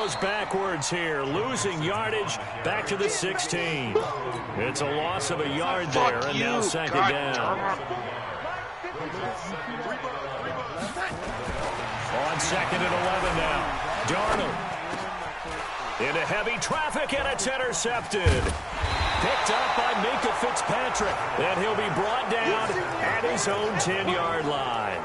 goes backwards here, losing yardage back to the 16. It's a loss of a yard there, and now second down. On second and 11 now. Darnold into heavy traffic, and it's intercepted. Picked up by Minka Fitzpatrick. And he'll be brought down at his own 10-yard line.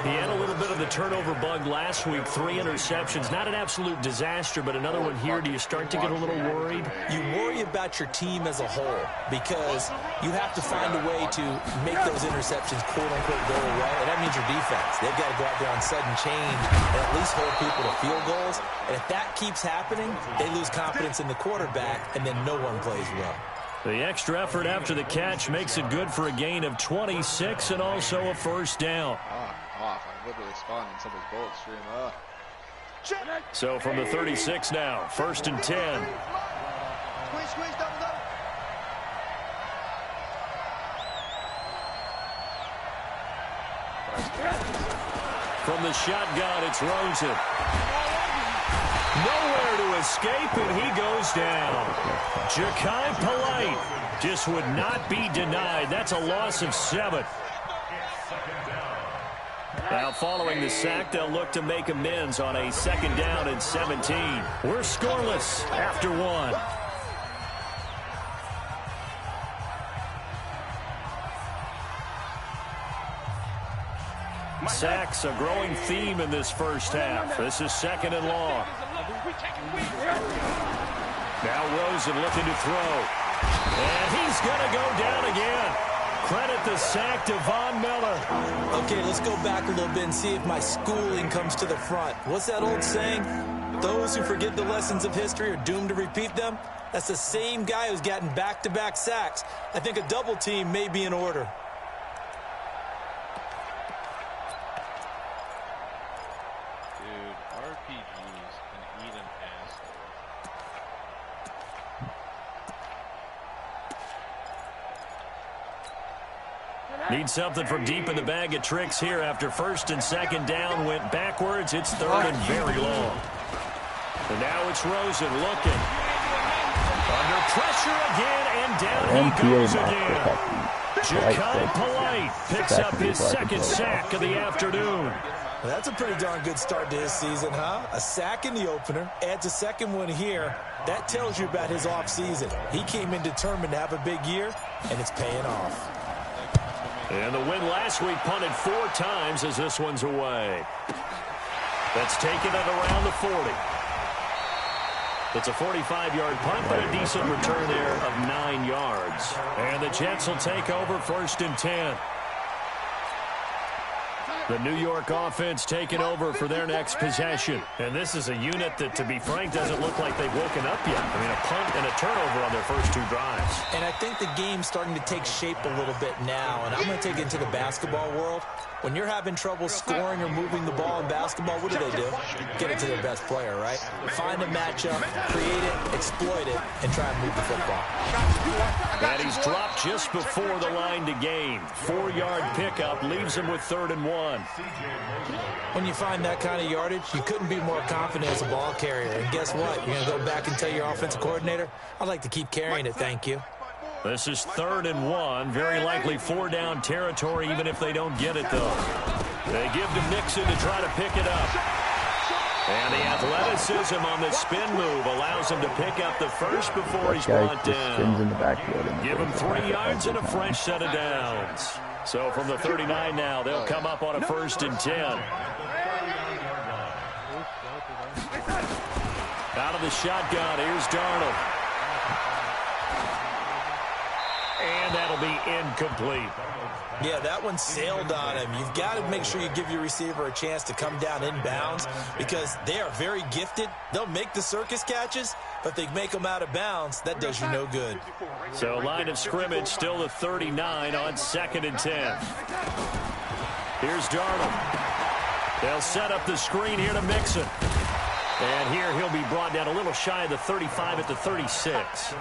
He had a little bit of the turnover bug last week, 3 interceptions. Not an absolute disaster, but another one here. Do you start to get a little worried? You worry about your team as a whole because you have to find a way to make those interceptions, quote-unquote, go away, and that means your defense. They've got to go out there on sudden change and at least hold people to field goals. And if that keeps happening, they lose confidence in the quarterback, and then no one plays well. The extra effort after the catch makes it good for a gain of 26 and also a first down. I'm literally spawning somebody's bullet stream up. So from the 36 now, first and 10. Squeeze, double. From the shotgun, it's Rosen. Nowhere to escape, and he goes down. Ja'Kai Polite just would not be denied. That's a loss of 7. Now, following the sack, they'll look to make amends on a second down and 17. We're scoreless after 1. Sacks, a growing theme in this first half. This is second and long. Now Rosen looking to throw. And he's going to go down again. Credit the sack to Von Miller. Okay, let's go back a little bit and see if my schooling comes to the front. What's that old saying? Those who forget the lessons of history are doomed to repeat them. That's the same guy who's gotten back-to-back sacks. I think a double team may be in order. Need something from deep in the bag of tricks here after first and second down went backwards. It's third and very long. And now it's Rosen looking. Under pressure again, and down he goes again. Ja'Kai Polite picks up his second sack of the afternoon. Well, that's a pretty darn good start to his season, huh? A sack in the opener, adds a second one here. That tells you about his offseason. He came in determined to have a big year, and it's paying off. And the win last week punted 4 times as this one's away. That's taken at around the 40. It's a 45-yard punt, but a decent return there of 9 yards. And the Jets will take over first and 10. The New York offense taking over for their next possession. And this is a unit that, to be frank, doesn't look like they've woken up yet. I mean, a punt and a turnover on their first 2 drives. And I think the game's starting to take shape a little bit now. And I'm going to take it into the basketball world. When you're having trouble scoring or moving the ball in basketball, what do? Get it to their best player, right? Find a matchup, create it, exploit it, and try and move the football. And he's dropped just before the line to gain. 4-yard pickup leaves him with 3rd and 1. When you find that kind of yardage, you couldn't be more confident as a ball carrier. And guess what? You're going to go back and tell your offensive coordinator, I'd like to keep carrying it, thank you. This is 3rd and 1. Very likely 4-down territory, even if they don't get it, though. They give to Mixon to try to pick it up. And the athleticism on the spin move allows him to pick up the first before he's brought down. Give him 3 yards and a fresh set of downs. So from the 39 now, they'll come up on a 1st and 10. Out of the shotgun, here's Darnold. And that'll be incomplete. Yeah, that one sailed on him. You've got to make sure you give your receiver a chance to come down inbounds because they are very gifted. They'll make the circus catches, but they make them out of bounds. That does you no good. So line of scrimmage still the 39 on 2nd and 10. Here's Darnold. They'll set up the screen here to Mixon. And here he'll be brought down a little shy of the 35 at the 36.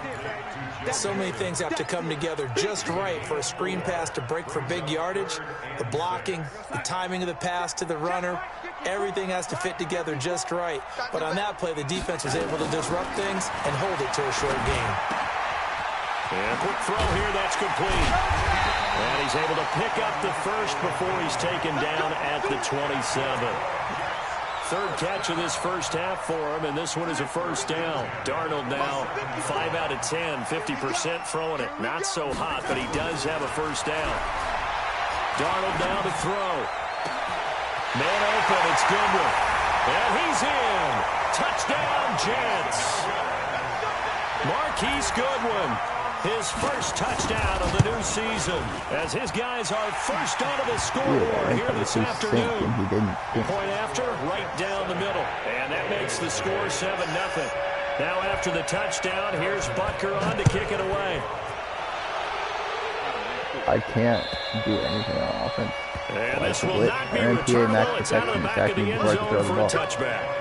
So many things have to come together just right for a screen pass to break for big yardage. The blocking, the timing of the pass to the runner, everything has to fit together just right. But on that play, the defense was able to disrupt things and hold it to a short gain. And quick throw here, that's complete. And he's able to pick up the first before he's taken down at the 27. Third catch of this first half for him, and this one is a first down. Darnold now 5 out of 10, 50% throwing it. Not so hot, but he does have a first down. Darnold down to throw. Man open, it's Goodwin. And he's in. Touchdown, Jets. Marquise Goodwin, his first touchdown of the new season, as his guys are first onto the scoreboard here this afternoon. Point after, right down the middle. And that makes the score 7-0. Now after the touchdown, here's Butker on to kick it away. I can't do anything on offense. And this will not be returnable. It's out of the back of the end zone for a touchback.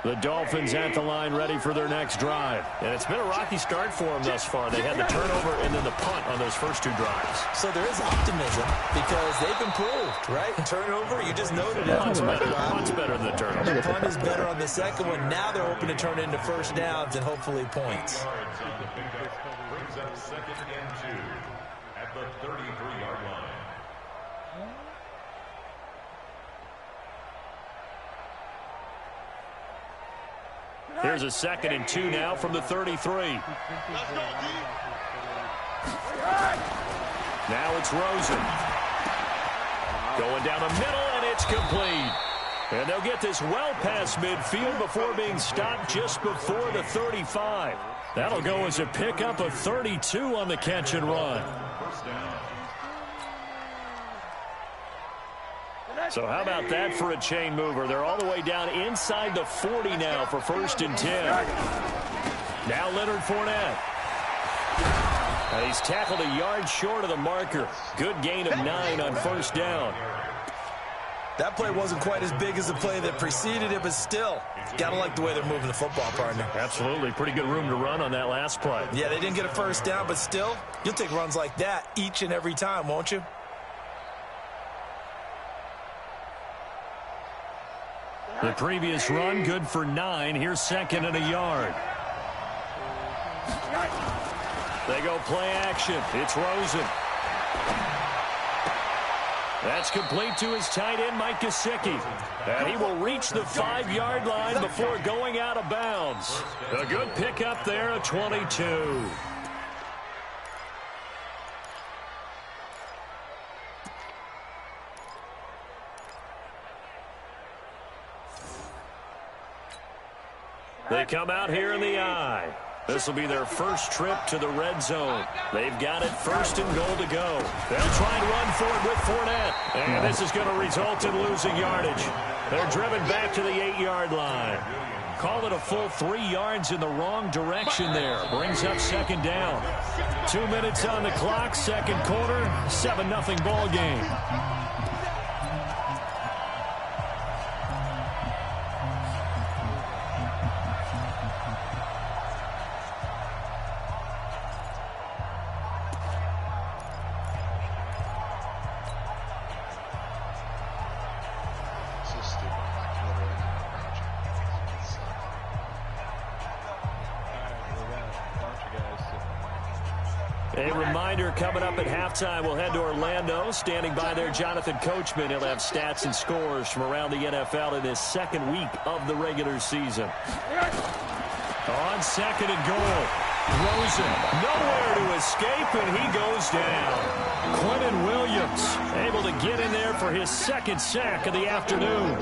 The Dolphins at the line ready for their next drive. And it's been a rocky start for them thus far. They had the turnover and then the punt on those first two drives. So there is optimism because they've improved, right? Turnover, you just noted it. Punt's better than the turnover. The punt is better on the second one. Now they're hoping to turn it into first downs and hopefully points. Brings up 2nd and 2 at the 33-yard line. Here's a 2nd and 2 now from the 33. Now it's Rosen. Going down the middle, and it's complete. And they'll get this well past midfield before being stopped just before the 35. That'll go as a pickup of 32 on the catch and run. So how about that for a chain mover? They're all the way down inside the 40 now for 1st and 10. Now Leonard Fournette. And he's tackled a yard short of the marker. Good gain of 9 on 1st down. That play wasn't quite as big as the play that preceded it, but still, gotta like the way they're moving the football, partner. Absolutely. Pretty good room to run on that last play. Yeah, they didn't get a first down, but still, you'll take runs like that each and every time, won't you? The previous run, good for 9. Here's 2nd and a yard. They go play action. It's Rosen. That's complete to his tight end, Mike Gesicki. And he will reach the 5-yard line before going out of bounds. A good pickup there, a 22. They come out here in the I. This will be their first trip to the red zone. They've got it 1st and goal to go. They'll try and run for it with Fournette. And this is going to result in losing yardage. They're driven back to the 8-yard line. Call it a full 3 yards in the wrong direction there. Brings up 2nd down. 2 minutes on the clock, 2nd quarter, 7-0 ball game. A reminder, coming up at halftime, we'll head to Orlando. Standing by there, Jonathan Coachman. He'll have stats and scores from around the NFL in his 2nd week of the regular season. On 2nd and goal, Rosen nowhere to escape, and he goes down. Quentin Williams able to get in there for his 2nd sack of the afternoon.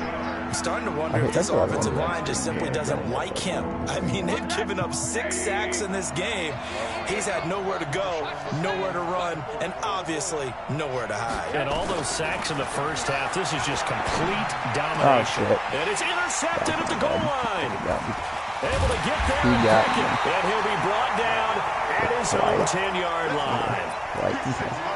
I'm starting to wonder if this offensive line just simply doesn't like him. I mean, they've given up 6 sacks in this game. He's had nowhere to go, nowhere to run, and obviously nowhere to hide. And all those sacks in the first half, this is just complete domination. And it's intercepted at the goal line. Able to get there and he'll be brought down at his own 10-yard line.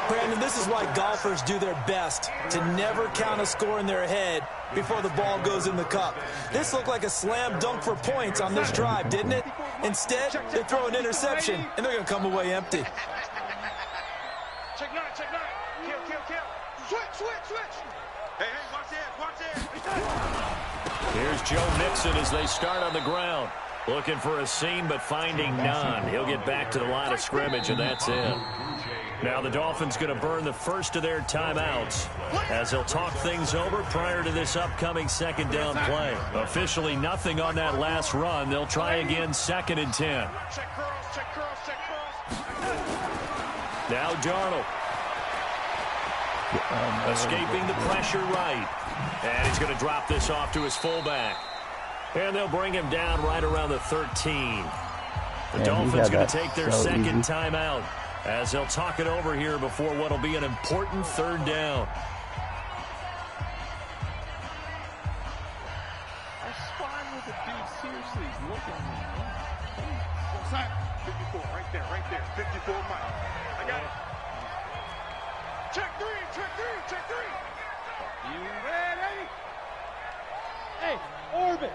Brandon, this is why golfers do their best to never count a score in their head before the ball goes in the cup. This looked like a slam dunk for points on this drive, didn't it? Instead, they throw an interception, and they're going to come away empty. Check nine. Kill. Switch. Hey, watch it. Here's Joe Mixon as they start on the ground. Looking for a seam, but finding none. He'll get back to the line of scrimmage, and that's it. Now the Dolphins going to burn the first of their timeouts as they'll talk things over prior to this upcoming second down play. Officially nothing on that last run. They'll try again 2nd and 10. Check cross. Now Darnold. Escaping the pressure right. And he's going to drop this off to his fullback. And they'll bring him down right around the 13. The Dolphins going to take their second timeout as they'll talk it over here before what will be an important third down. That's fine with the dude. Seriously, look at me. 54, right there. 54, Mike. I got it. Check three. You ready? Hey, orbit.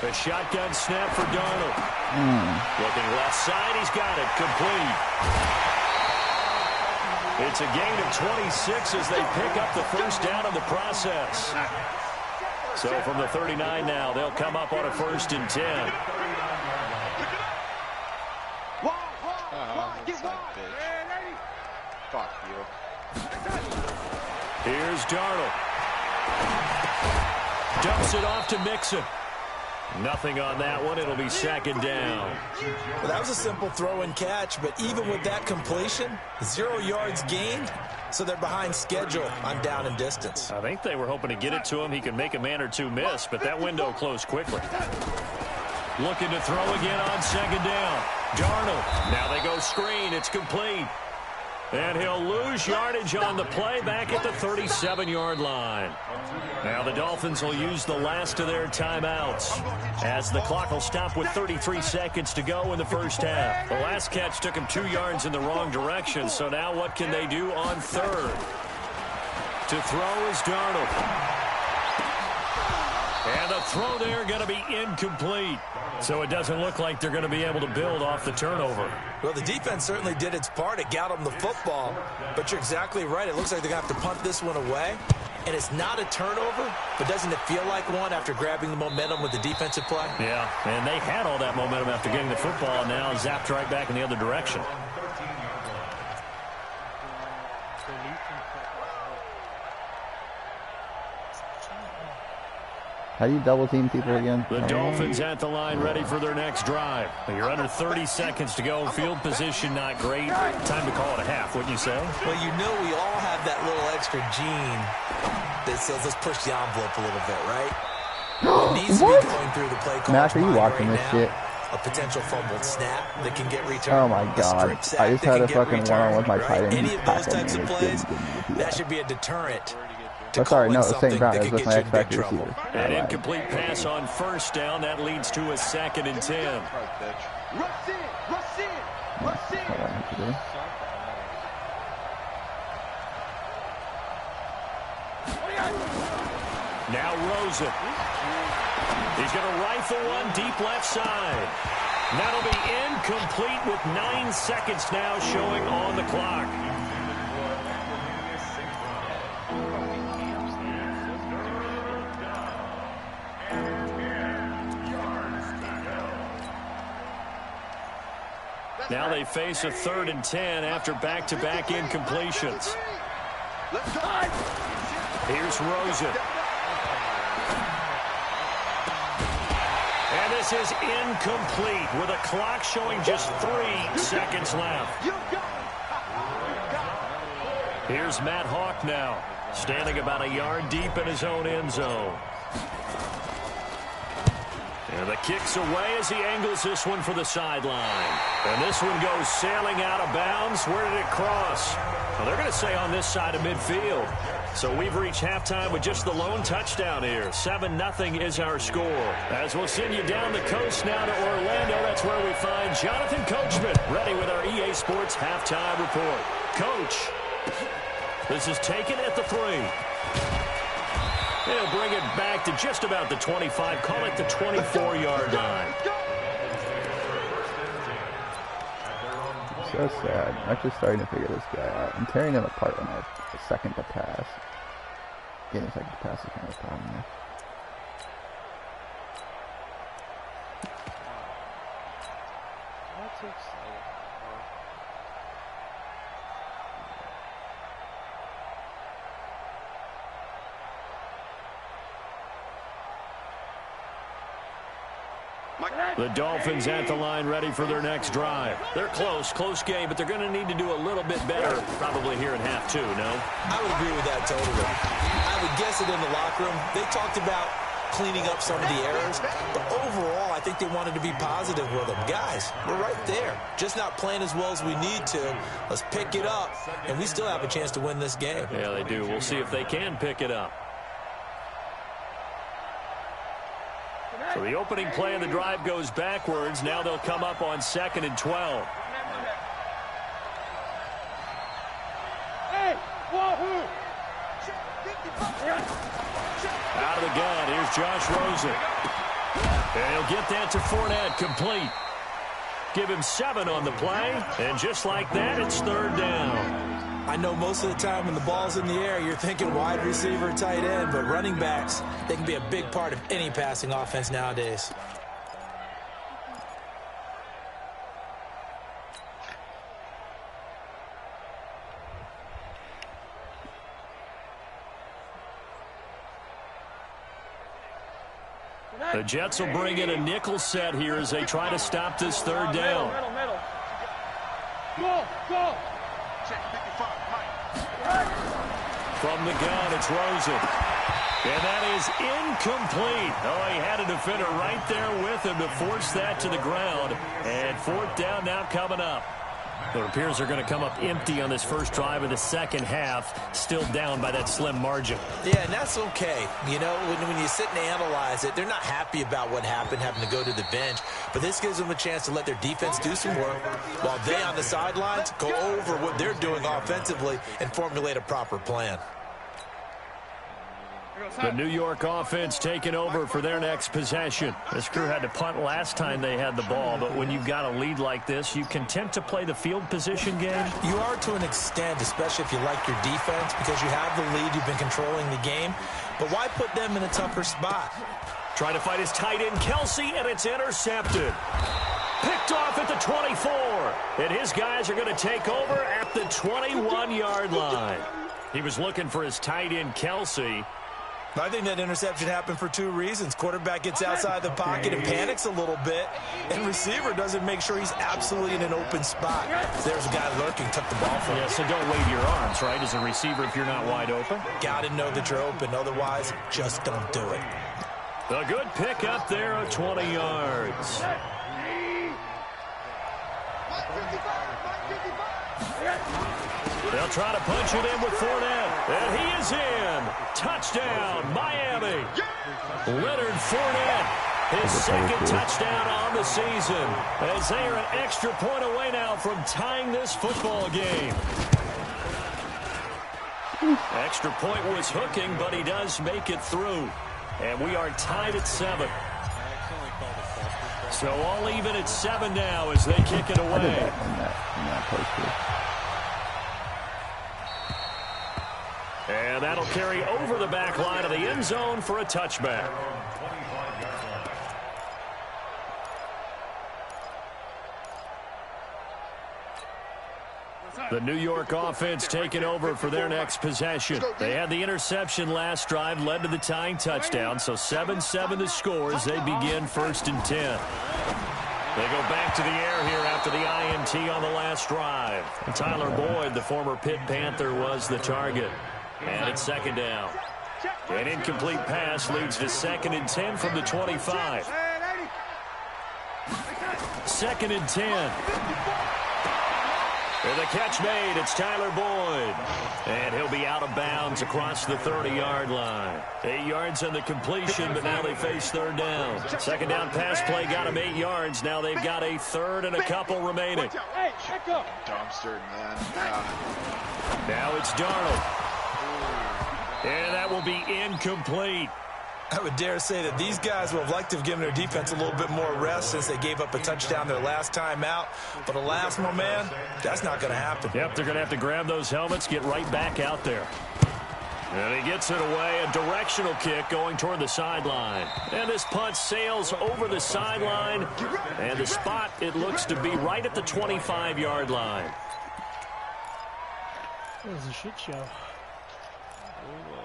A shotgun snap for Darnold. Looking left side, he's got it. Complete. It's a gain of 26 as they pick up the first down in the process. So from the 39 now, they'll come up on a 1st and 10. Fuck you. Here's Darnold. Dumps it off to Mixon. Nothing on that one. It'll be 2nd down. Well, that was a simple throw and catch, but even with that completion, 0 yards gained, so they're behind schedule on down and distance. I think they were hoping to get it to him. He could make a man or two miss, but that window closed quickly. Looking to throw again on 2nd down. Darnold. Now they go screen. It's complete. And he'll lose yardage on the play back at the 37-yard line. Now the Dolphins will use the last of their timeouts as the clock will stop with 33 seconds to go in the first half. The last catch took him 2 yards in the wrong direction, so now what can they do on 3rd? To throw is Darnold. And the throw there going to be incomplete. So it doesn't look like they're going to be able to build off the turnover. Well, the defense certainly did its part. It got them the football. But you're exactly right. It looks like they're going to have to punt this one away. And it's not a turnover, but doesn't it feel like one after grabbing the momentum with the defensive play? Yeah, and they had all that momentum after getting the football, and now zapped right back in the other direction. How do you double team people again? The Dolphins at the line ready for their next drive. You're under 30 seconds to go. Field position not great. Time to call it a half, wouldn't you say? Well, you know we all have that little extra gene that says let's push the envelope a little bit, right? What needs to be going through the play call. Mac, are you watching this shit? A potential fumbled snap that can get returned. Oh my god. I just had a fucking one-on-one with my tight end. Any of those types of plays, that should be a deterrent. Oh, sorry, no, same ground as with my X-Factor receiver. An incomplete pass on 1st down. That leads to a 2nd and 10. Rush in. Now Rosen. He's going to rifle one deep left side. That'll be incomplete with 9 seconds now showing on the clock. Now they face a 3rd and 10 after back-to-back incompletions. Here's Rosen. And this is incomplete with a clock showing just 3 seconds left. Here's Matt Hawk now, standing about a yard deep in his own end zone. And the kick's away as he angles this one for the sideline. And this one goes sailing out of bounds. Where did it cross? Well, they're going to say on this side of midfield. So we've reached halftime with just the lone touchdown here. 7-0 is our score. As we'll send you down the coast now to Orlando, that's where we find Jonathan Coachman, ready with our EA Sports halftime report. Coach, this is taken at the 3. He'll bring it back to just about the 25, call it the 24-yard line. So sad. I'm actually starting to figure this guy out. I'm tearing him apart when I have a second to pass. Getting a second to pass is kind of a problem there. That's exciting. The Dolphins at the line, ready for their next drive. They're close game, but they're going to need to do a little bit better probably here in half 2, no? I would agree with that totally. I would guess it in the locker room. They talked about cleaning up some of the errors, but overall, I think they wanted to be positive with them. Guys, we're right there. Just not playing as well as we need to. Let's pick it up, and we still have a chance to win this game. Yeah, they do. We'll see if they can pick it up. So the opening play of the drive goes backwards. Now they'll come up on 2nd and 12. Out of the gun, here's Josh Rosen. And he'll get that to Fournette, complete. Give him 7 on the play, and just like that, it's 3rd down. I know most of the time when the ball's in the air, you're thinking wide receiver, tight end, but running backs, they can be a big part of any passing offense nowadays. The Jets will bring in a nickel set here as they try to stop this 3rd down. Go. From the gun, it's Rosen. And that is incomplete. Oh, he had a defender right there with him to force that to the ground. And 4th down now coming up. It appears they're going to come up empty on this first drive of the second half, still down by that slim margin. Yeah, and that's okay. You know, when you sit and analyze it, they're not happy about what happened, having to go to the bench. But this gives them a chance to let their defense do some work while they on the sidelines go over what they're doing offensively and formulate a proper plan. The New York offense taking over for their next possession. This crew had to punt last time they had the ball, but when you've got a lead like this, you content to play the field position game? You are to an extent, especially if you like your defense, because you have the lead, you've been controlling the game. But why put them in a tougher spot? Trying to fight his tight end, Kelsey, and it's intercepted. Picked off at the 24. And his guys are going to take over at the 21-yard line. He was looking for his tight end, Kelsey. I think that interception happened for 2 reasons. Quarterback gets outside the pocket and panics a little bit, and receiver doesn't make sure he's absolutely in an open spot. There's a guy lurking, took the ball from him. Yeah, so don't wave your arms, right, as a receiver if you're not wide open? Got to know that you're open. Otherwise, just don't do it. A good pick up there of 20 yards. They'll try to punch it in with Fournette. And he is in. Touchdown, Miami. Leonard Fournette, his second touchdown on the season. As they are an extra point away now from tying this football game. Extra point was hooking, but he does make it through. And we are tied at 7. So all even at 7 now as they kick it away. In that poster. And that'll carry over the back line of the end zone for a touchback. The New York offense taking over for their next possession. They had the interception last drive, led to the tying touchdown, so 7-7 the score as they begin 1st and 10. They go back to the air here after the INT on the last drive. Tyler Boyd, the former Pitt Panther, was the target. And it's 2nd down. An incomplete pass leads to 2nd and 10 from the 25. 2nd and 10. And the catch made. It's Tyler Boyd. And he'll be out of bounds across the 30-yard line. 8 yards on the completion, but now they face third down. Second down pass play got him 8 yards. Now they've got a third and a couple remaining. Dumpster, man. Now it's Darnold. And that will be incomplete. I would dare say that these guys would have liked to have given their defense a little bit more rest since they gave up a touchdown their last time out. But alas, my man, that's not going to happen. Yep, they're going to have to grab those helmets, get right back out there. And he gets it away, a directional kick going toward the sideline. And this punt sails over the sideline. And the spot, it looks to be right at the 25-yard line. It was a shit show. It was.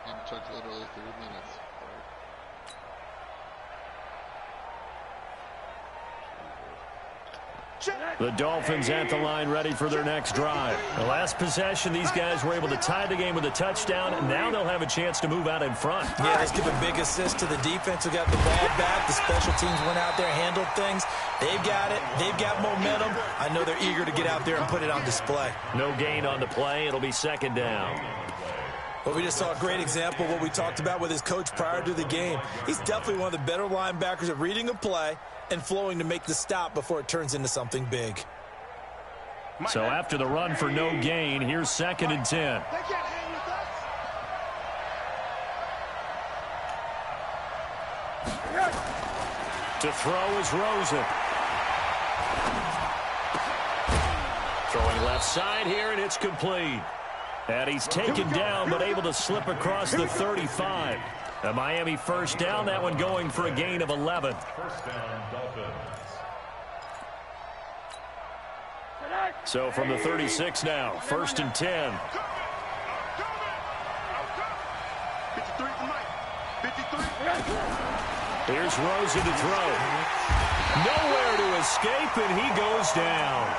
It took literally 3 minutes. The Dolphins at the line ready for their next drive. The last possession, these guys were able to tie the game with a touchdown. Now they'll have a chance to move out in front. Yeah, let's give a big assist to the defense who got the ball back. The special teams went out there, handled things. They've got it. They've got momentum. I know they're eager to get out there and put it on display. No gain on the play. It'll be second down. But we just saw a great example of what we talked about with his coach prior to the game. He's definitely one of the better linebackers at reading a play and flowing to make the stop before it turns into something big. So after the run for no gain, here's 2nd and 10. To throw is Rosen. Throwing left side here, and it's complete. And he's taken down, but able to slip across the 35. A Miami first down, that one going for a gain of 11. First down, Dolphins. So from the 36 now, 1st and 10. 53 for Mike. 53. Here's Rosen to throw. Nowhere to escape, and he goes down.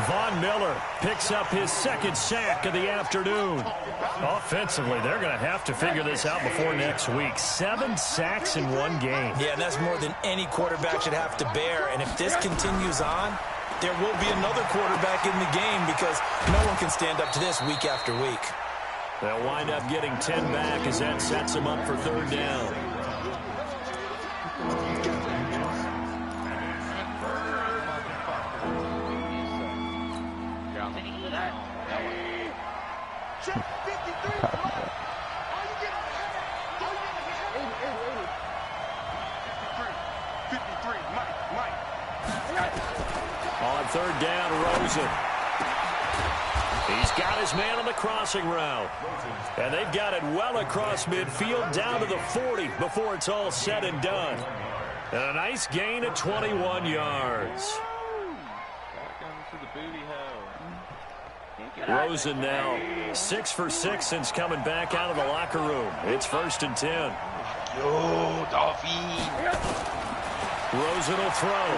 Von Miller picks up his 2nd sack of the afternoon. Offensively, they're going to have to figure this out before next week. 7 sacks in one game. Yeah, and that's more than any quarterback should have to bear. And if this continues on, there will be another quarterback in the game because no one can stand up to this week after week. They'll wind up getting 10 back as that sets them up for third down. On third down, Rosen. He's got his man on the crossing route. And they've got it well across midfield down to the 40 before it's all said and done. And a nice gain of 21 yards. Rosen now 6 for 6 since coming back out of the locker room. It's 1st and 10. Yo, Dolphin. Rosen will throw.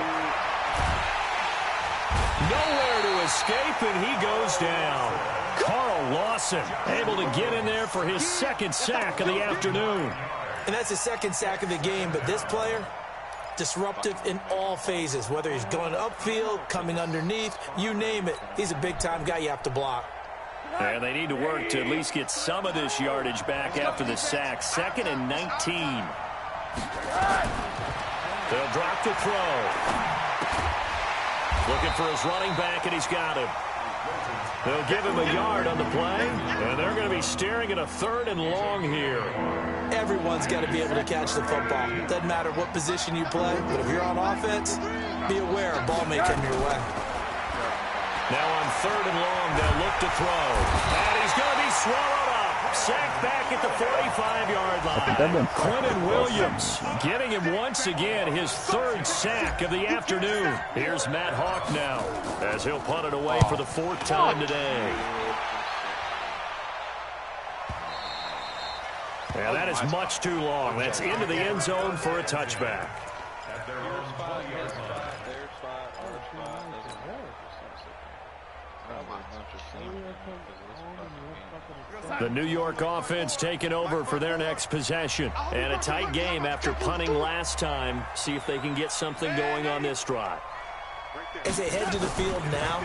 Nowhere to escape, and he goes down. Carl Lawson able to get in there for his 2nd sack of the afternoon. And that's his 2nd sack of the game, but this player, disruptive in all phases, whether he's going upfield, coming underneath, you name it. He's a big-time guy you have to block. And they need to work to at least get some of this yardage back after the sack. 2nd and 19. They'll drop the throw. Looking for his running back, and he's got him. They'll give him a yard on the play, and they're going to be staring at a 3rd and long here. Everyone's got to be able to catch the football. Doesn't matter what position you play, but if you're on offense, be aware a ball may come your way. Now on 3rd and long, they'll look to throw. And he's going to be swallowed up. Sacked back at the 45-yard line. Quentin Williams getting him once again his 3rd sack of the afternoon. Here's Matt Hawk now as he'll punt it away for the 4th time today. And that is much too long. That's into the end zone for a touchback. The New York offense taking over for their next possession. And a tight game after punting last time. See if they can get something going on this drive. Right there. as they head to the field now,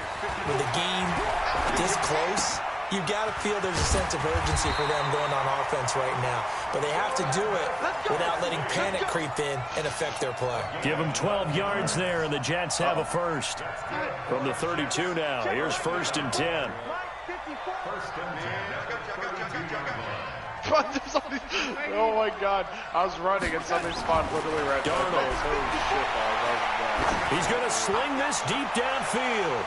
with the game this close, you've got to feel there's a sense of urgency for them going on offense right now. But they have to do it without letting panic creep in and affect their play. Give them 12 yards there, and the Jets have a first. From the 32 now, here's 1st and 10. Oh my God! I was running and something spawned literally right there. Holy shit, dog! He's going to sling this deep downfield.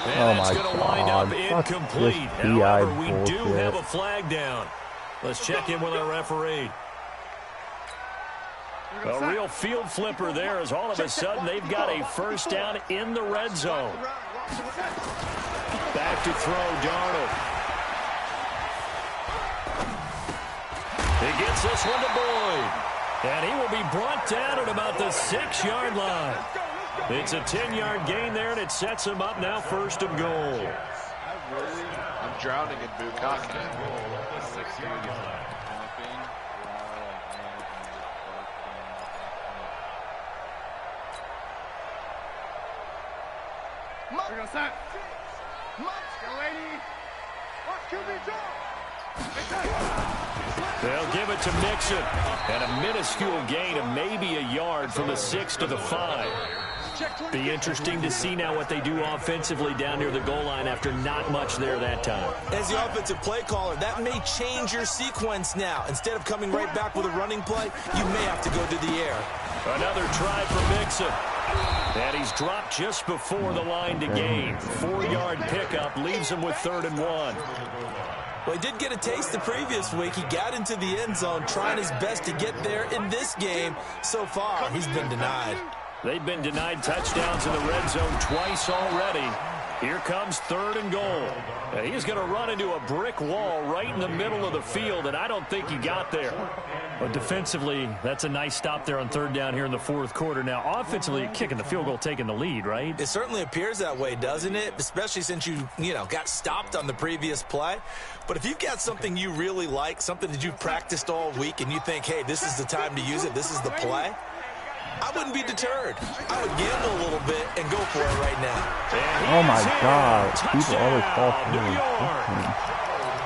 And Oh that's my going to wind up God. incomplete. Fuck this However, PI we do bullshit. have a flag down. Let's check in with our referee. A real field flipper there, as all of a sudden they've got a first down in the red zone. Back to throw, Darnold. He gets this one to Boyd. And he will be brought down at about the 6-yard line. It's a 10-yard gain there, and it sets him up now 1st and goal. I'm drowning in bukkake. They'll give it to Mixon. And a minuscule gain of maybe a yard from the 6 to the 5. Be interesting to see now what they do offensively down near the goal line after not much there that time. As the offensive play caller, that may change your sequence now. Instead of coming right back with a running play, you may have to go to the air. Another try for Mixon. And he's dropped just before the line to gain. 4-yard pickup leaves him with 3rd and 1. Well, he did get a taste the previous week. He got into the end zone, trying his best to get there in this game. So far, he's been denied. They've been denied touchdowns in the red zone twice already. Here comes 3rd and goal. And he's going to run into a brick wall right in the middle of the field, and I don't think he got there. But defensively, that's a nice stop there on 3rd down here in the 4th quarter. Now, offensively, kicking the field goal, taking the lead, right? It certainly appears that way, doesn't it? Especially since you got stopped on the previous play. But if you've got something you really like, something that you've practiced all week, and you think, hey, this is the time to use it, this is the play, I wouldn't be deterred. I would gamble a little bit and go for it right now. Oh my God. People always fall for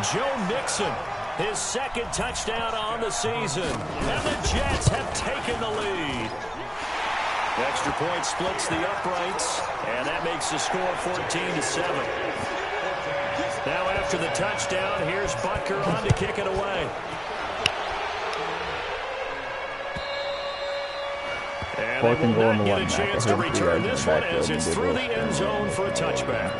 Joe Mixon, his 2nd touchdown on the season. And the Jets have taken the lead. Extra point splits the uprights, and that makes the score 14-7. Now after the touchdown, here's Butker on to kick it away. And they will not get a chance to return this one as it's through the end zone for a touchback.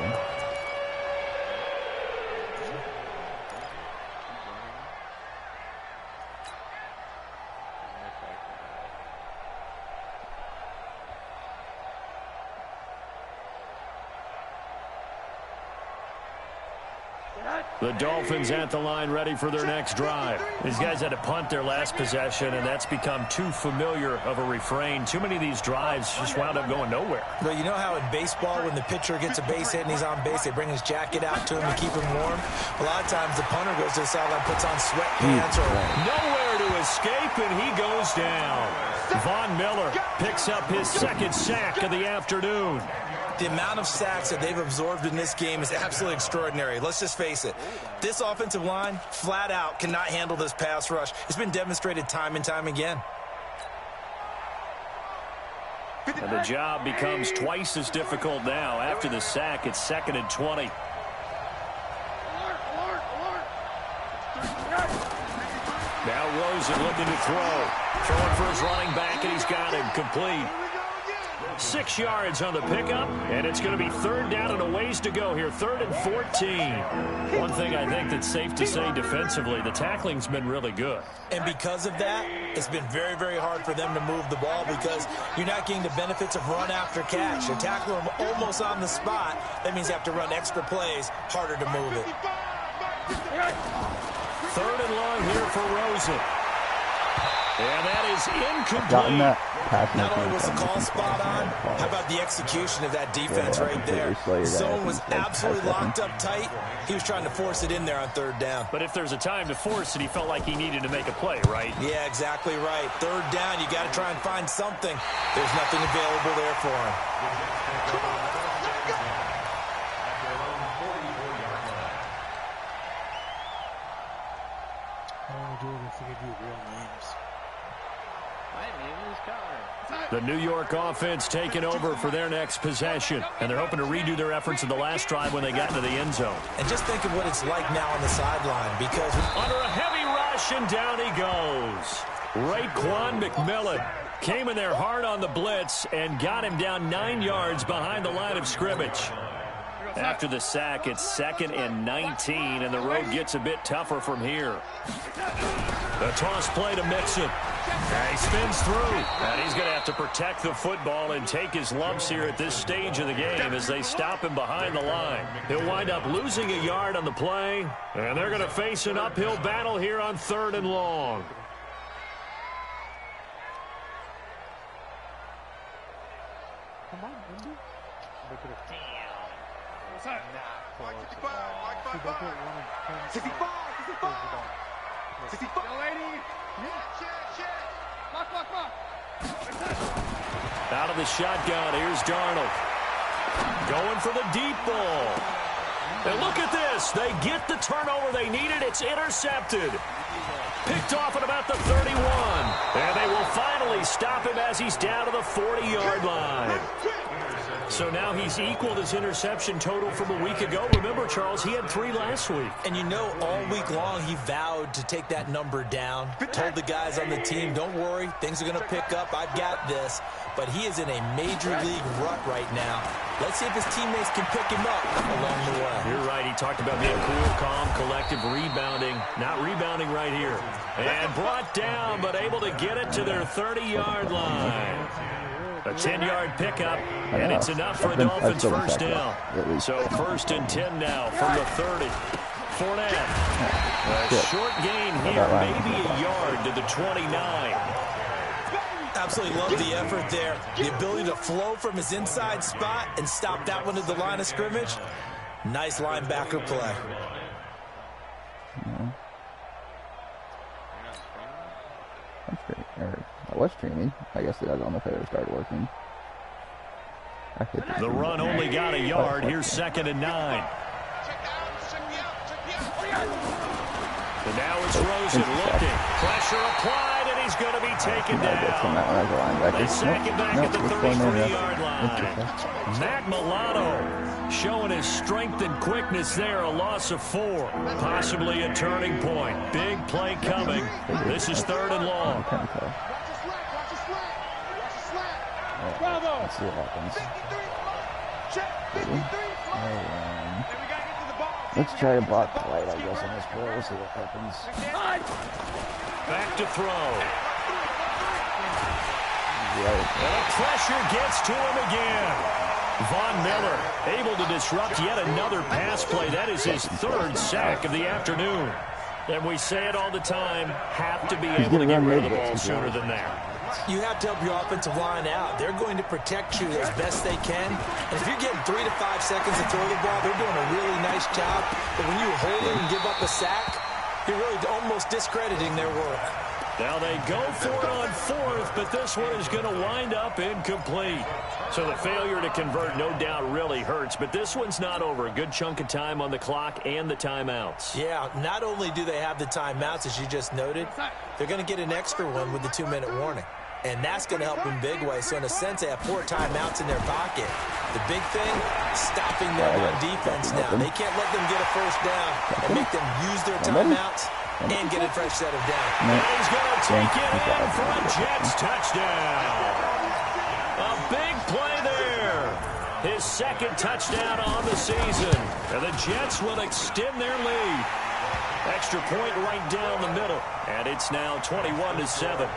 The Dolphins at the line ready for their next drive. These guys had to punt their last possession, and that's become too familiar of a refrain. Too many of these drives just wound up going nowhere. Well, you know how in baseball, when the pitcher gets a base hit and he's on base, they bring his jacket out to him to keep him warm? A lot of times the punter goes to the sideline, puts on sweatpants or nowhere to escape, and he goes down. Von Miller picks up his 2nd sack of the afternoon. The amount of sacks that they've absorbed in this game is absolutely extraordinary. Let's just face it. This offensive line, flat out, cannot handle this pass rush. It's been demonstrated time and time again. And the job becomes twice as difficult now. After the sack, it's 2nd and 20. Now Rosen looking to throw. Throwing for his running back, and he's got him complete. 6 yards on the pickup, and it's going to be 3rd down and a ways to go here. 3rd and 14. One thing I think that's safe to say defensively, the tackling's been really good. And because of that, it's been very, very hard for them to move the ball because you're not getting the benefits of run after catch. You tackle them almost on the spot. That means you have to run extra plays, harder to move it. 3rd and long here for Rosen. And that is incomplete. Not only was the call spot on, how about the execution of that defense right there? Zone was absolutely locked up tight. He was trying to force it in there on 3rd down. But if there's a time to force it, he felt like he needed to make a play, right? Yeah, exactly right. 3rd down, you got to try and find something. There's nothing available there for him. The New York offense taking over for their next possession. And they're hoping to redo their efforts in the last drive when they got into the end zone. And just think of what it's like now on the sideline, because under a heavy rush, and down he goes. Raekwon McMillan came in there hard on the blitz and got him down 9 yards behind the line of scrimmage. After the sack, it's 2nd and 19, and the road gets a bit tougher from here. The toss play to Mixon. And he spins through. And he's going to have to protect the football and take his lumps here at this stage of the game as they stop him behind the line. He'll wind up losing a yard on the play, and they're going to face an uphill battle here on 3rd and long. Come on, Indy. Look at it. What's that? Mike 55, Mike 55. 65, 65. 65. Yo, lady. Shit. Lock. Out of the shotgun, here's Darnold. Going for the deep ball. And look at this. They get the turnover they needed. It's intercepted. Picked off at about the 31. And they will finally stop him as he's down to the 40-yard line. So now he's equaled his interception total from a week ago. Remember, Charles, he had 3 last week. And you know, all week long he vowed to take that number down. Told the guys on the team, don't worry, things are going to pick up. I've got this. But he is in a major league rut right now. Let's see if his teammates can pick him up along the way. You're right. He talked about being cool, calm, collective, rebounding. Not rebounding right here. And brought down, but able to get it to their 30-yard line. A 10-yard pickup, and it's enough for a Dolphins first down. So 1st and 10 now from the 30. Fournette. A short gain here, maybe a yard to the 29. Absolutely love the effort there. The ability to flow from his inside spot and stop that one at the line of scrimmage. Nice linebacker play. I was streaming. I guess I don't know if it ever started working. The run only got a yard. Here's 2nd and 9. And now it's Rosen looking. Pressure applied, and he's going to be taken down. They sack it back at the 33-yard line. Matt Milano showing his strength and quickness there. A loss of 4. Possibly a turning point. Big play coming. This is 3rd and long. Let's see what happens. Let's try to block the light, I guess, on this play. We'll see what happens. Back to throw. And the pressure gets to him again. Von Miller able to disrupt yet another pass play. That is his 3rd sack of the afternoon. And we say it all the time, have to be able to get rid of the ball sooner than that. You have to help your offensive line out. They're going to protect you as best they can. And if you're getting 3 to 5 seconds to throw the ball, they're doing a really nice job. But when you hold it and give up a sack, you're really almost discrediting their work. Now they go for it on 4th, but this one is going to wind up incomplete. So the failure to convert no doubt really hurts, but this one's not over. A good chunk of time on the clock and the timeouts. Yeah, not only do they have the timeouts, as you just noted, they're going to get an extra one with the 2-minute warning. And that's going to help in big ways. So in a sense, they have 4 timeouts in their pocket. The big thing, stopping them on defense now. They can't let them get a first down and make them use their timeouts and get a fresh set of down. And he's going to take it in for a Jets touchdown. A big play there. His 2nd touchdown on the season. And the Jets will extend their lead. Extra point right down the middle. And it's now 21-7.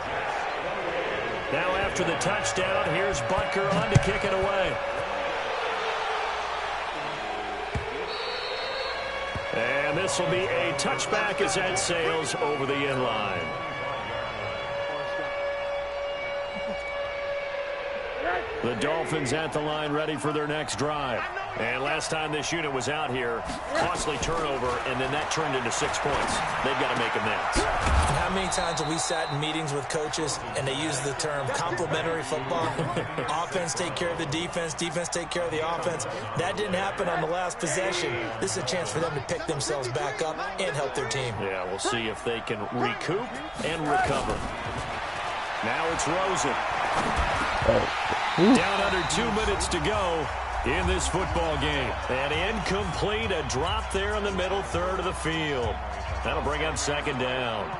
Now after the touchdown, here's Butker on to kick it away. And this will be a touchback as that sails over the end line. The Dolphins at the line ready for their next drive. And last time this unit was out here, costly turnover, and then that turned into 6 points. They've got to make amends. And how many times have we sat in meetings with coaches and they use the term complementary football? Offense take care of the defense, defense take care of the offense. That didn't happen on the last possession. This is a chance for them to pick themselves back up and help their team. Yeah, we'll see if they can recoup and recover. Now it's Rosen. Down under 2 minutes to go in this football game. And incomplete, a drop there in the middle third of the field. That'll bring up second down.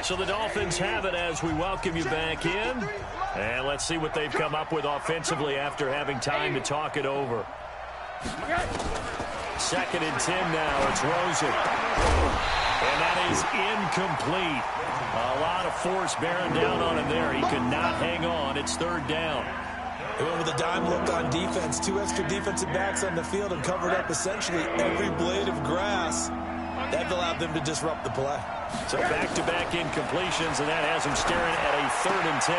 So the Dolphins have it as we welcome you back in. And let's see what they've come up with offensively after having time to talk it over. 2nd and 10 now. It's Rosen. And that is incomplete. A lot of force bearing down on him there. He could not hang on. It's 3rd down. They went with a dime look on defense. 2 extra defensive backs on the field and covered up essentially every blade of grass. That allowed them to disrupt the play. So back-to-back incompletions, and that has him staring at a 3rd and 10.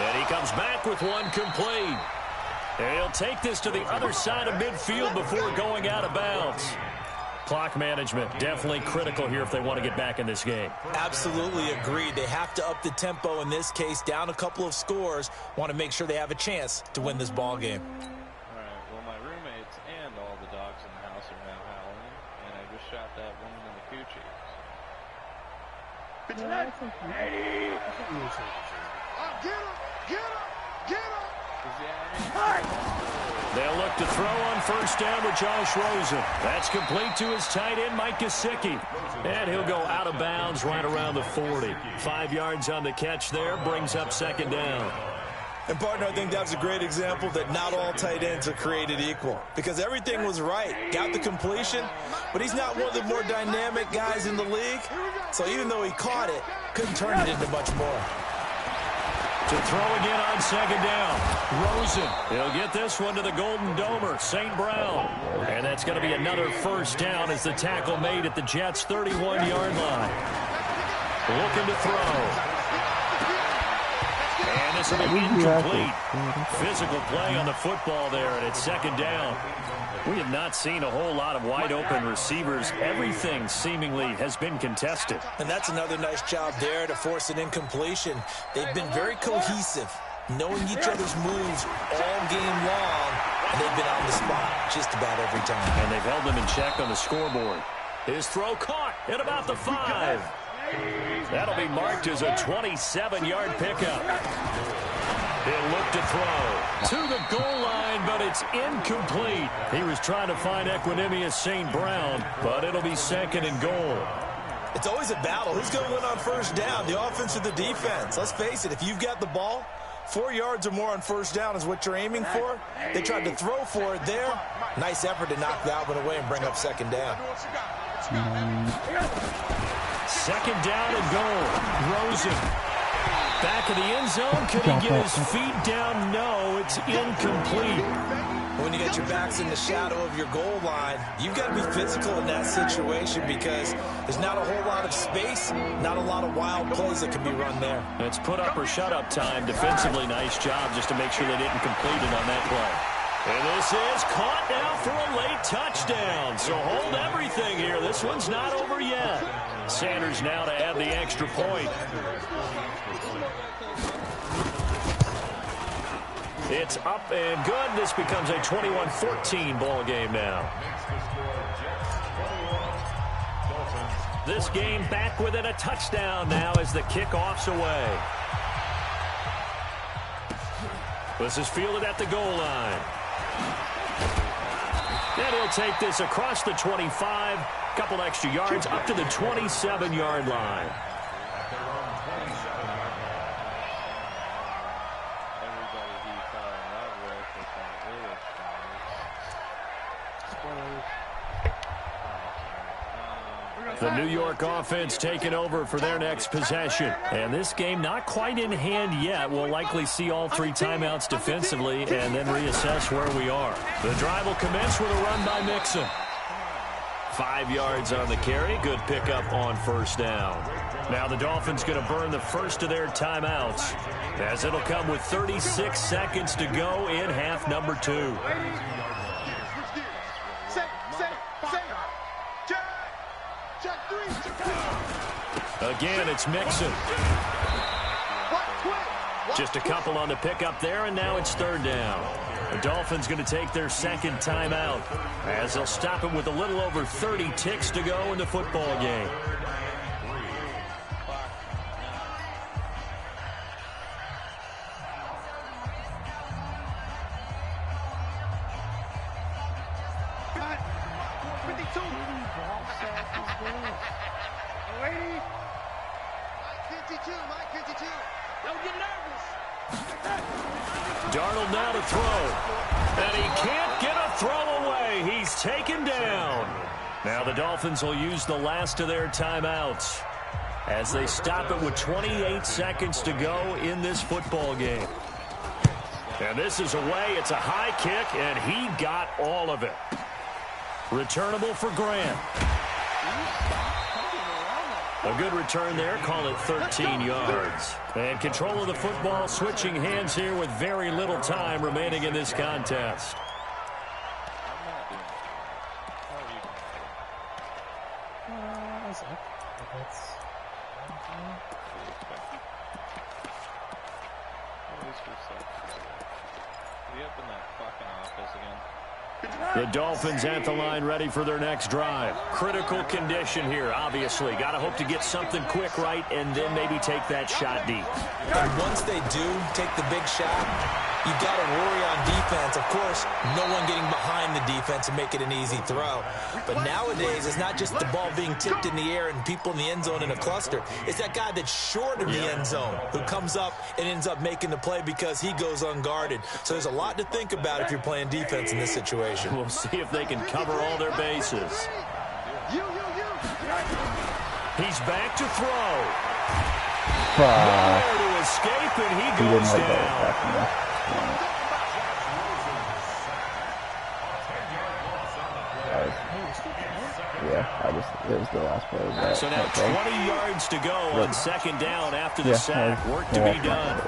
And he comes back with one complete. And he'll take this to the other side of midfield before going out of bounds. Clock management, definitely critical here if they want to get back in this game. Absolutely agreed. They have to up the tempo in this case, down a couple of scores. Want to make sure they have a chance to win this ball game. All right, well, my roommates and all the dogs in the house are now howling, and I just shot that woman in the coochie. Get him! They'll look to throw on 1st down with Josh Rosen. That's complete to his tight end, Mike Gesicki. And he'll go out of bounds right around the 40. 5 yards on the catch there, brings up 2nd down. And, partner, I think that's a great example that not all tight ends are created equal. Because everything was right. Got the completion, but he's not one of the more dynamic guys in the league. So even though he caught it, couldn't turn it into much more. To throw again on 2nd down. Rosen. He'll get this one to the Golden Domer, St. Brown. And that's going to be another 1st down as the tackle made at the Jets' 31-yard line. Looking to throw. And this will be incomplete. Physical play on the football there, and it's 2nd down. We have not seen a whole lot of wide-open receivers. Everything seemingly has been contested. And that's another nice job there to force an incompletion. They've been very cohesive, knowing each other's moves all game long, and they've been on the spot just about every time. And they've held them in check on the scoreboard. His throw caught at about the 5. That'll be marked as a 27-yard pickup. He'll look to throw to the goal line, but it's incomplete. He was trying to find Equanimous St. Brown, but it'll be 2nd and goal. It's always a battle. Who's going to win on 1st down, the offense or the defense? Let's face it, if you've got the ball, 4 yards or more on 1st down is what you're aiming for. They tried to throw for it there. Nice effort to knock that one away and bring up 2nd down. 2nd down and goal. Rosen. Back of the end zone. Could he get his feet down? No, it's incomplete. When you get your backs in the shadow of your goal line, you've got to be physical in that situation because there's not a whole lot of space, not a lot of wild plays that can be run there. It's put up or shut up time. Defensively, nice job just to make sure they didn't complete it on that play. And this is caught now for a late touchdown. So hold everything here. This one's not over yet. Sanders now to add the extra point. It's up and good. This becomes a 21-14 ball game now. This game back within a touchdown now as the kickoff's away. This is fielded at the goal line. And he'll take this across the 25, couple extra yards up to the 27-yard line. The New York offense taking over for their next possession. And this game not quite in hand yet. We'll likely see all 3 timeouts defensively and then reassess where we are. The drive will commence with a run by Mixon. 5 yards on the carry. Good pickup on 1st down. Now the Dolphins going to burn the first of their timeouts as it'll come with 36 seconds to go in half number 2. Again, it's Mixon. Just a couple on the pickup there, and now it's 3rd down. The Dolphins going to take their 2nd timeout as they'll stop it with a little over 30 ticks to go in the football game. Darnold now to throw. And he can't get a throw away. He's taken down. Now the Dolphins will use the last of their timeouts as they stop it with 28 seconds to go in this football game. And this is away. It's a high kick, and he got all of it. Returnable for Grant. A good return there. Call it 13 yards. And control of the football, switching hands here with very little time remaining in this contest. The Dolphins at the line, ready for their next drive. Critical condition here, obviously. Got to hope to get something quick right and then maybe take that shot deep. And once they do take the big shot, you got to worry on defense. Of course, no one getting behind the defense and make it an easy throw. But nowadays, it's not just the ball being tipped in the air and people in the end zone in a cluster. It's that guy that's short of the end zone who comes up and ends up making the play because he goes unguarded. So there's a lot to think about if you're playing defense in this situation. We'll see if they can cover all their bases. He's back to throw. Nowhere to escape, and he goes down. It was the last play. So now 20 yards to go on second down after the sack. Work to be done.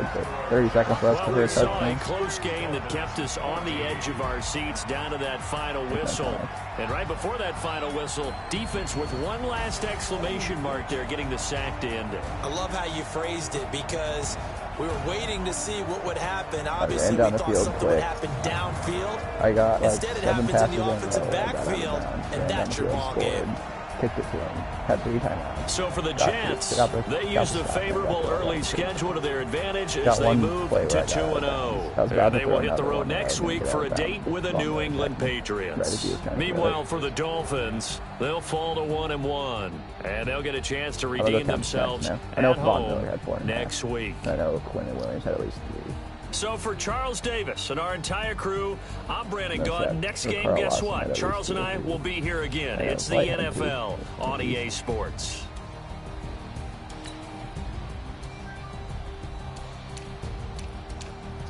30 seconds left to We hit saw a touchdown. close game that kept us on the edge of our seats down to that final whistle. And right before that final whistle, defense with one last exclamation mark there, getting the sack to end it. I love how you phrased it because we were waiting to see what would happen. Obviously, we thought something would happen downfield. I got Instead, it happens in the offensive backfield, and that's your ball game. Kicked it to him. Had 3 timeouts. So for the Jets, they used a favorable early schedule to their advantage as they move to 2-0. And they will hit the road next week for a date with the New England Patriots. Meanwhile, for the Dolphins, they'll fall to 1-1, and they'll get a chance to redeem themselves at home next week. I know Quinn and Williams had at least 3. So for Charles Davis and our entire crew, I'm Brandon Gaudin. Next game, guess what? Charles and I will be here again. It's the NFL on EA Sports.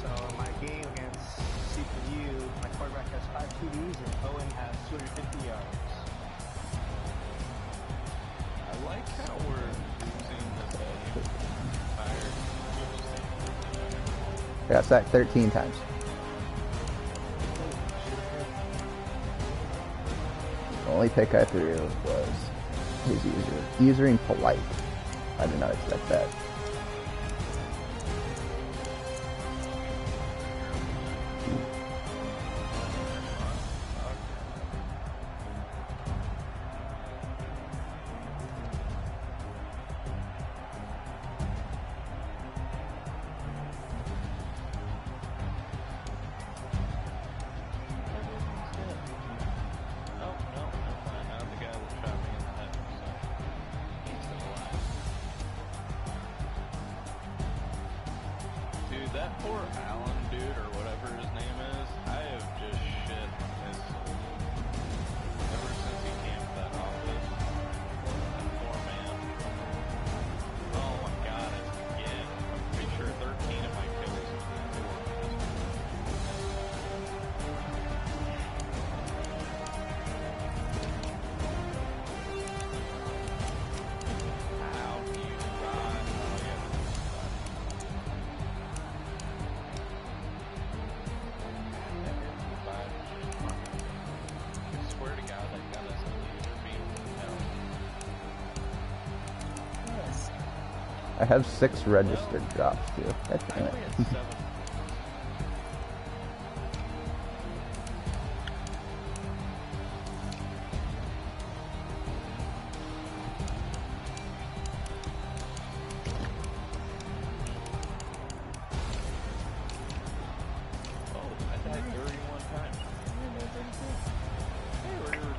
So my game against CPU, my quarterback has 5 TDs and Owen has 250 yards. I like how we're losing the game. I got sacked 13 times. The only pick I threw was his usering polite. I did not expect that. That poor Allen dude, or whatever his name is, I have just shit his soul. Ever since he came to that office. That poor man. Oh my god, it's again. I'm pretty sure 13 of my kills was in that organization. How do you run? Oh yeah. I swear to God, that gun is a laser beam. I have 6 registered drops too. That's I only had 7. Oh, I died 31 times. Hey, we're teaming.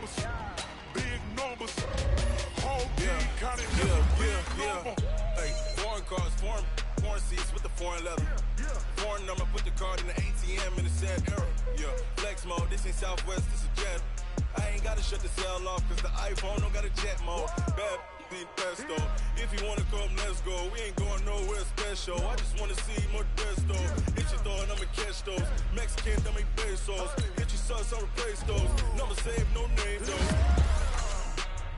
numbers, big numbers. Whole team counted, that's a big number. Hey, foreign cars, foreign seats with the foreign leather. Foreign number, put the card in the ATM in the sad era. Yeah, flex mode, this ain't Southwest, this is Jet. I ain't gotta shut the cell off, cause the iPhone don't got a jet mode. Bad ain't pesto. If you wanna come, let's go. We ain't going nowhere special. I just wanna see more Desto. Hit your thought, I'ma catch those. Mexican, dummy pesos. Hit your sus, I'll replace those. Number save, no name though.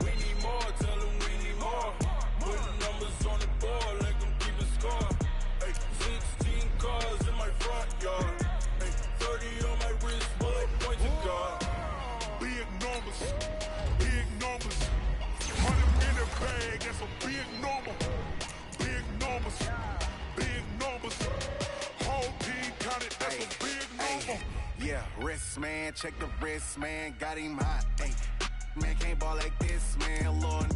We need more, tell them we need more. Putting numbers on the board, like them keep a score. Hey, 16 cars in my front yard. Hey, 30 on my wrist, bullet point to God. Big numbers, big numbers. 100 in the bag, that's a big number. Big numbers, big numbers. Whole team counted, that's a big number. Yeah, wrist man, check the wrist man, got him hot. Hey, man can't ball like this, man. Lord,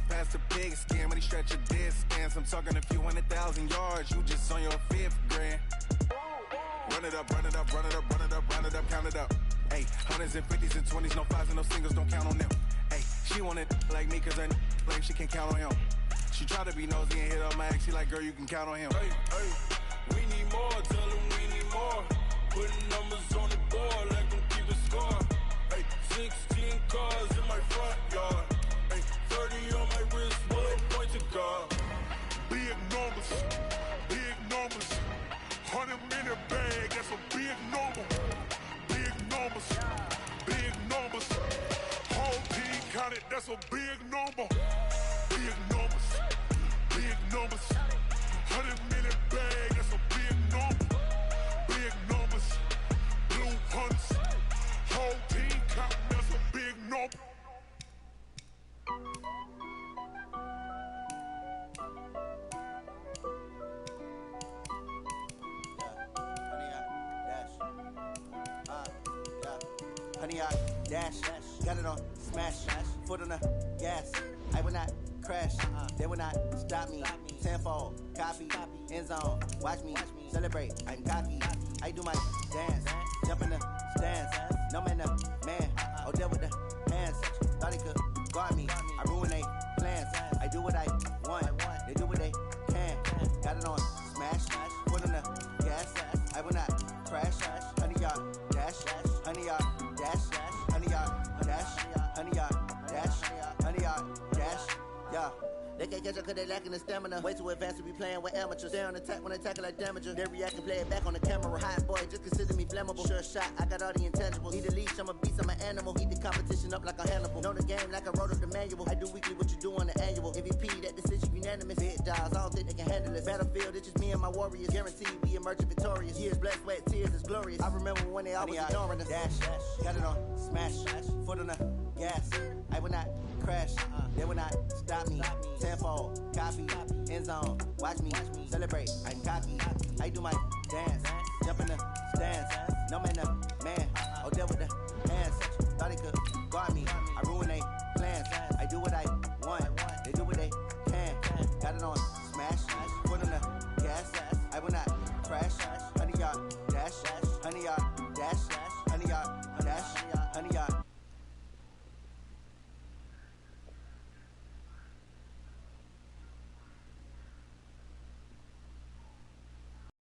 past the pig skin, but he stretch a distance. I'm talking a few 100,000 yards, you just on your 5th grand. Run it up, run it up, run it up, run it up, run it up, count it up. Hey, 100s and 50s and 20s, no 5s and no singles, don't count on them. Hey, she want it like me, cause her like she can count on him. She try to be nosy and hit up my ex, she like, girl, you can count on him. Hey, hey, we need more, tell them we need more. Putting numbers on the board, like them keep a score. Hey, 16 cars in my front yard. Hey, 30 on my wrist, bullet point to God. Big numbers, big numbers. 100 in the bag, that's a big number. Big numbers, big numbers. Whole team counted, that's a big number. Big numbers, big numbers. 100 in the bag, that's a big number. Big numbers, blue hunts. Whole team counting, that's a big number. Honey, I dash, got it on smash, foot on the gas. I will not crash, they will not stop me. Tenfold, copy, end zone, watch me celebrate. I'm cocky, I do my dance, jump in the stands. No man, the man, oh, there with the hands. Thought he could guard me, I ruin they plans. I do what I want, they do what they can. Got it on smash, foot on the gas. I will not crash, honey, y'all dash, honey, y'all dash, honey, y'all dash, honey, y'all dash, honey, y'all dash, yeah. They can't catch up cause they lacking the stamina. Way too advanced to be playing with amateurs. Stay on attack when they tackle like damager. They react and play it back on the camera. Hot boy, just consider me flammable. Sure shot, I got all the intangibles. Need a leash, I'm a beast, I'm an animal. Heat the competition up like a Hannibal. Know the game like I wrote up the manual. I do weekly what you do on the annual. MVP, that decision unanimous. Big dogs, I don't think they can handle it. Battlefield, it's just me and my warriors. Guaranteed we emerge victorious. Years, blood, sweat, tears, it's glorious. I remember when they always ignoring us. Dash, got it on smash, foot on the gas. I will not crash, they will not stop me. Tenfold, copy, end zone, watch me celebrate. I'm cocky, I do my dance, jump in the stands. No man, the man, oh, there with the hands. Thought he could guard me, I ruin they plans. I do what I want, they do what they can. Got it on